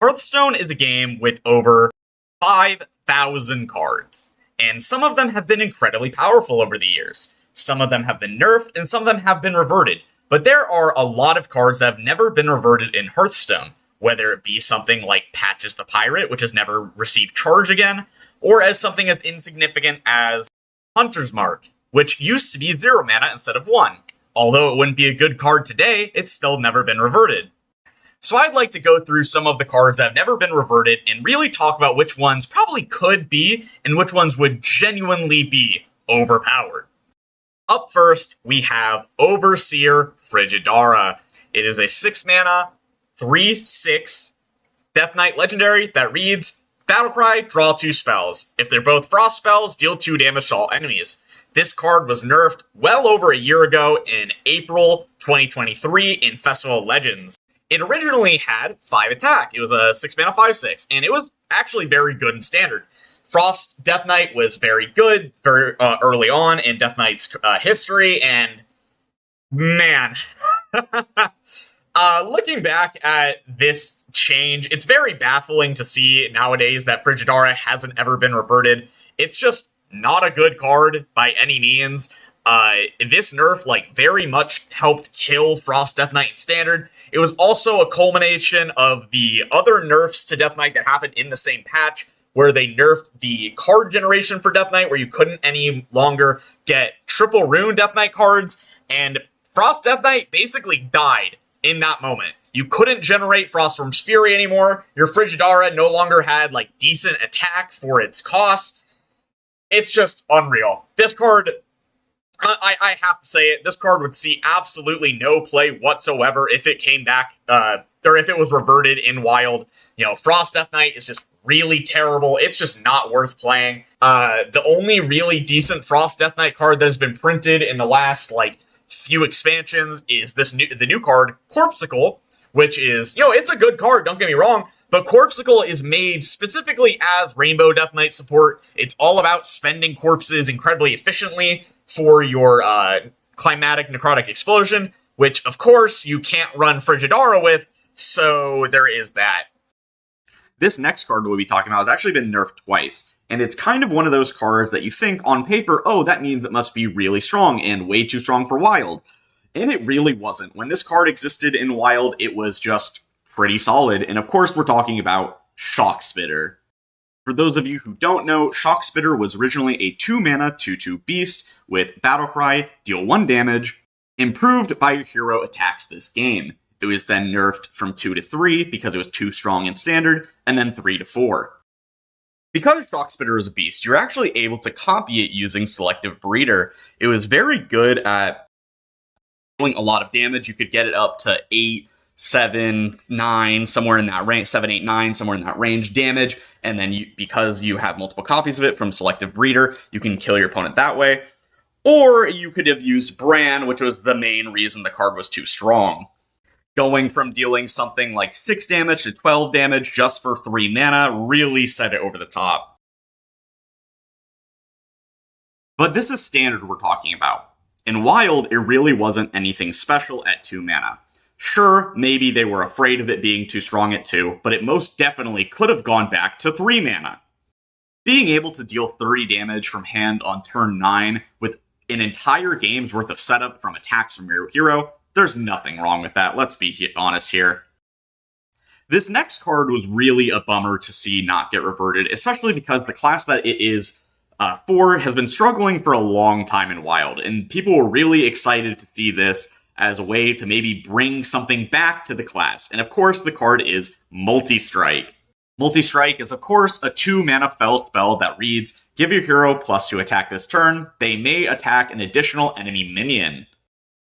Hearthstone is a game with over 5,000 cards, and some of them have been incredibly powerful over the years. Some of them have been nerfed, and some of them have been reverted. But there are a lot of cards that have never been reverted in Hearthstone, whether it be something like Patches the Pirate, which has never received charge again, or as something as insignificant as Hunter's Mark, which used to be 0 mana instead of 1. Although it wouldn't be a good card today, it's still never been reverted. So I'd like to go through some of the cards that have never been reverted and really talk about which ones probably could be and which ones would genuinely be overpowered. Up first, we have Overseer Frigidara. It is a 6 mana, 3/6 Death Knight legendary that reads, Battlecry, draw 2 spells. If they're both frost spells, deal 2 damage to all enemies. This card was nerfed well over a year ago in April 2023 in Festival of Legends. It originally had 5 attack. It was a 6 mana 5/6, and it was actually very good in standard. Frost Death Knight was very good very early on in Death Knight's history, and man, looking back at this change, it's very baffling to see nowadays that Frigidara hasn't ever been reverted. It's just not a good card by any means. This nerf very much helped kill Frost Death Knight in standard. It was also a culmination of the other nerfs to Death Knight that happened in the same patch, where they nerfed the card generation for Death Knight, where you couldn't any longer get triple rune Death Knight cards, and Frost Death Knight basically died in that moment. You couldn't generate Frostworm's Fury anymore. Your Frigidara no longer had decent attack for its cost. It's just unreal. This card, I have to say it, this card would see absolutely no play whatsoever if it came back, or if it was reverted in Wild. Frost Death Knight is just really terrible. It's just not worth playing. The only really decent Frost Death Knight card that has been printed in the last, few expansions is the new card, Corpsicle, which is, it's a good card, don't get me wrong, but Corpsicle is made specifically as Rainbow Death Knight support. It's all about spending corpses incredibly efficiently for your climatic necrotic explosion, which of course you can't run Frigidara with, so there is that. This next card we'll be talking about has actually been nerfed twice, and it's kind of one of those cards that you think on paper, oh, that means it must be really strong and way too strong for Wild. And it really wasn't. When this card existed in Wild, it was just pretty solid, and of course we're talking about Shock Spitter. For those of you who don't know, Shock Spitter was originally a 2 mana 2/2 beast with Battlecry, deal 1 damage, improved by your hero attacks this game. It was then nerfed from 2 to 3 because it was too strong in standard, and then 3 to 4. Because Shock Spitter is a beast, you're actually able to copy it using Selective Breeder. It was very good at doing a lot of damage. You could get it up to 8, 7, 9, somewhere in that range, 7, 8, 9, somewhere in that range damage, and then because you have multiple copies of it from Selective Breeder, you can kill your opponent that way. Or you could have used Bran, which was the main reason the card was too strong. Going from dealing something like 6 damage to 12 damage just for 3 mana really set it over the top. But this is standard we're talking about. In Wild, it really wasn't anything special at 2 mana. Sure, maybe they were afraid of it being too strong at 2, but it most definitely could have gone back to 3 mana. Being able to deal 30 damage from hand on turn 9 with an entire game's worth of setup from attacks from your hero, there's nothing wrong with that, let's be honest here. This next card was really a bummer to see not get reverted, especially because the class that it is for has been struggling for a long time in Wild, and people were really excited to see this as a way to maybe bring something back to the class. And of course, the card is Multistrike. Multistrike is, of course, a 2 mana fell spell that reads, give your hero +2 attack this turn. They may attack an additional enemy minion.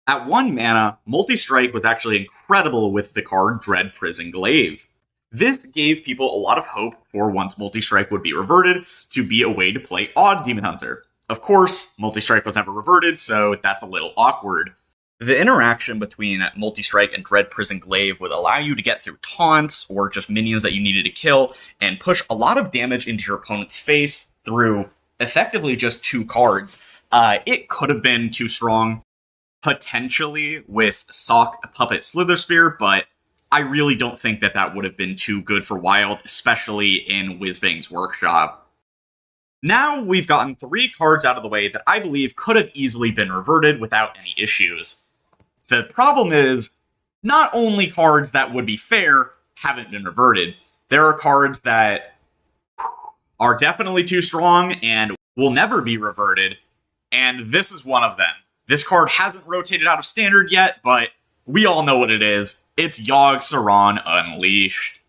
At 1 mana, Multistrike was actually incredible with the card Dread Prison Glaive. This gave people a lot of hope for once Multistrike would be reverted to be a way to play Odd Demon Hunter. Of course, Multistrike was never reverted, so that's a little awkward. The interaction between Multistrike and Dread Prison Glaive would allow you to get through taunts or just minions that you needed to kill and push a lot of damage into your opponent's face through effectively just 2 cards. It could have been too strong, potentially, with Sock Puppet Slither Spear, but I really don't think that that would have been too good for Wild, especially in Whizbang's workshop. Now we've gotten 3 cards out of the way that I believe could have easily been reverted without any issues. The problem is, not only cards that would be fair haven't been reverted, there are cards that are definitely too strong and will never be reverted, and this is one of them. This card hasn't rotated out of Standard yet, but we all know what it is. It's Yogg-Saron Unleashed.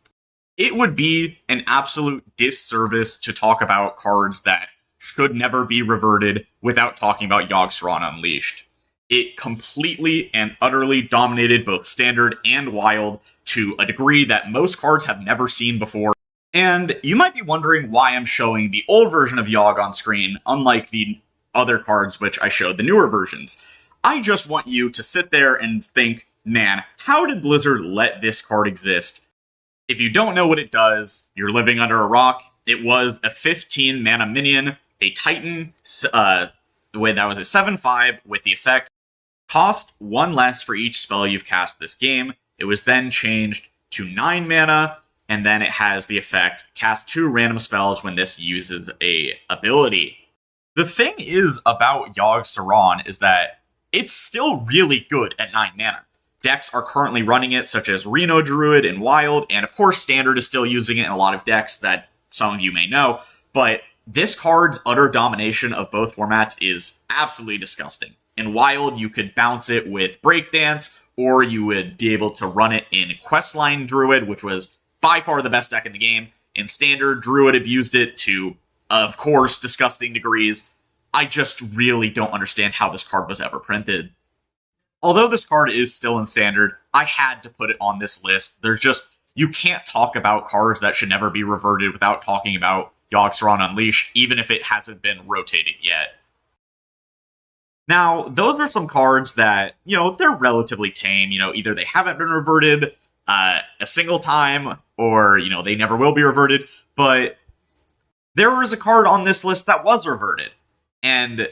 It would be an absolute disservice to talk about cards that should never be reverted without talking about Yogg-Saron Unleashed. It completely and utterly dominated both Standard and Wild to a degree that most cards have never seen before. And you might be wondering why I'm showing the old version of Yogg on screen, unlike the other cards which I showed the newer versions. I just want you to sit there and think, man, how did Blizzard let this card exist? If you don't know what it does, you're living under a rock. It was a 15 mana minion, a Titan, that was a 7/5 with the effect, cost 1 less for each spell you've cast this game. It was then changed to 9 mana, and then it has the effect, cast 2 random spells when this uses a ability. The thing is about Yogg-Saron is that it's still really good at 9 mana. Decks are currently running it, such as Reno Druid and Wild, and of course Standard is still using it in a lot of decks that some of you may know, but this card's utter domination of both formats is absolutely disgusting. In Wild, you could bounce it with Breakdance, or you would be able to run it in Questline Druid, which was by far the best deck in the game. In Standard, Druid abused it to, of course, disgusting degrees. I just really don't understand how this card was ever printed. Although this card is still in Standard, I had to put it on this list. You can't talk about cards that should never be reverted without talking about Yogg-Saron Unleashed, even if it hasn't been rotated yet. Now, those are some cards that, they're relatively tame. Either they haven't been reverted a single time, or, they never will be reverted. But there was a card on this list that was reverted. And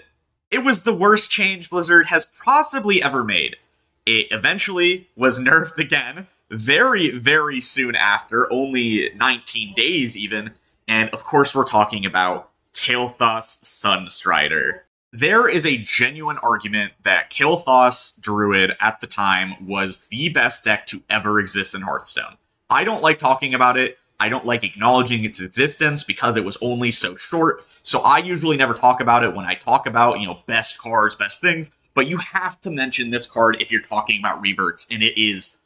it was the worst change Blizzard has possibly ever made. It eventually was nerfed again, very, very soon after, only 19 days even. And of course we're talking about Kael'thas Sunstrider. There is a genuine argument that Kael'thas Druid at the time was the best deck to ever exist in Hearthstone. I don't like talking about it. I don't like acknowledging its existence because it was only so short. So I usually never talk about it when I talk about, best cards, best things. But you have to mention this card if you're talking about reverts, and it is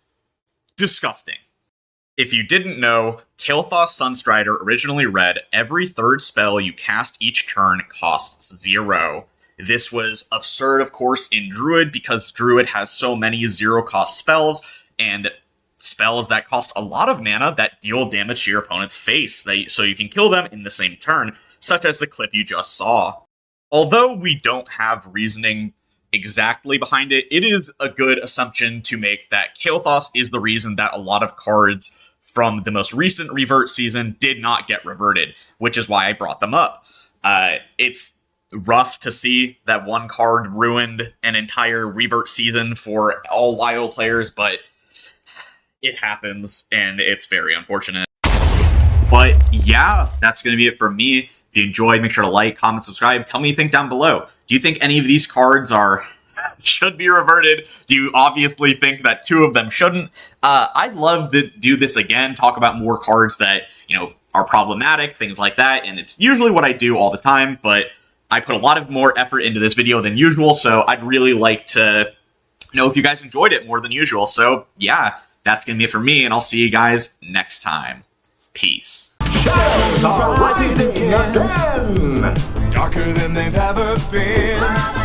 disgusting. If you didn't know, Kael'thas Sunstrider originally read, every 3rd spell you cast each turn costs 0. This was absurd, of course, in Druid, because Druid has so many 0-cost spells, and spells that cost a lot of mana that deal damage to your opponent's face, so you can kill them in the same turn, such as the clip you just saw. Although we don't have reasoning exactly behind it, it is a good assumption to make that Kael'thas is the reason that a lot of cards from the most recent revert season did not get reverted, which is why I brought them up. It's rough to see that one card ruined an entire revert season for all Wild players, but it happens, and it's very unfortunate. But yeah, that's going to be it for me. If you enjoyed, make sure to like, comment, subscribe. Tell me what you think down below. Do you think any of these cards should be reverted? Do you obviously think that 2 of them shouldn't? I'd love to do this again, talk about more cards that, are problematic, things like that, and it's usually what I do all the time, but I put a lot of more effort into this video than usual, so I'd really like to know if you guys enjoyed it more than usual. So yeah, that's going to be it for me, and I'll see you guys next time. Peace. Shadows are rising again, darker than they've ever been.